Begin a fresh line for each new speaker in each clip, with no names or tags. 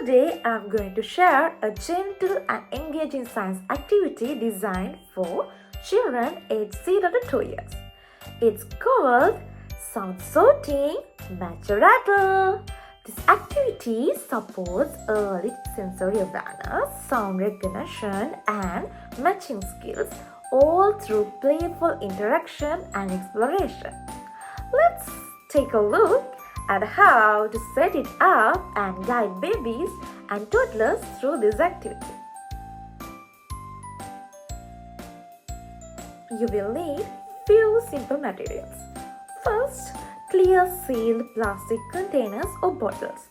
Today I'm going to share a gentle and engaging science activity designed for children aged 0 to 2 years. It's called Sound Sorting Match a Rattle. This activity supports early sensory awareness, sound recognition, and matching skills, all through playful interaction and exploration. Let's take a look at how to set it up and guide babies and toddlers through this activity. You will need few simple materials. First, clear sealed plastic containers or bottles.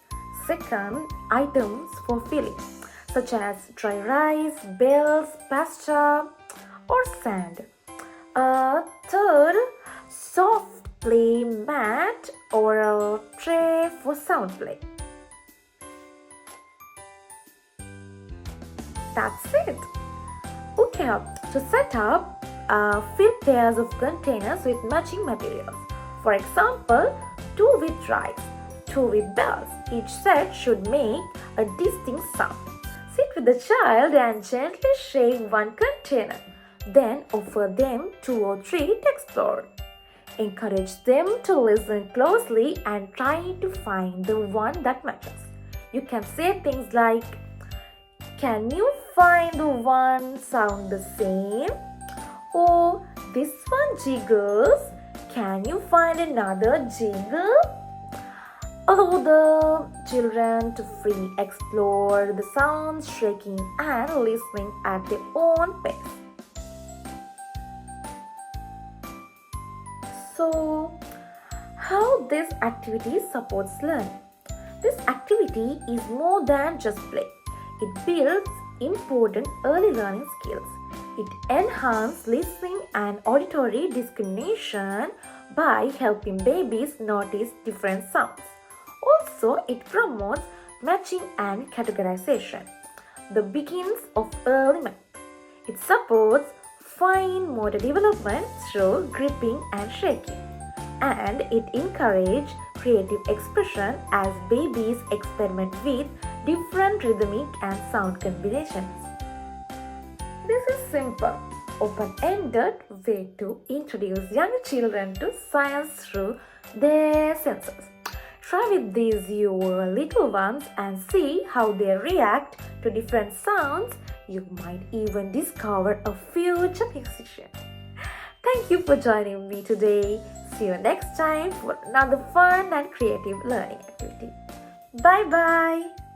Second, items for filling, such as dry rice, bells, pasta, or sand. Third, soft play mat or a tray for sound play. That's it. Okay, to set up, fill pairs of containers with matching materials. For example, 2 with rice, 2 with bells. Each set should make a distinct sound. Sit with the child and gently shake one container. Then offer them 2 or 3 to explore. Encourage them to listen closely and try to find the one that matches. You can say things like, "Can you find the one sound the same?" Or, "This one jiggles. Can you find another jiggle?" Allow the children to free explore the sounds, shaking and listening at their own pace. So, how this activity supports learning? This activity is more than just play. It builds important early learning skills. It enhances listening and auditory discrimination by helping babies notice different sounds. Also, it promotes matching and categorization, the beginnings of early math. It supports fine motor development through gripping and shaking. And it encourages creative expression as babies experiment with different rhythmic and sound combinations. This is simple, open-ended way to introduce young children to science through their senses. Try with these your little ones and see how they react to different sounds. You might even discover a future musician. Thank you for joining me today. See you next time for another fun and creative learning activity. Bye bye.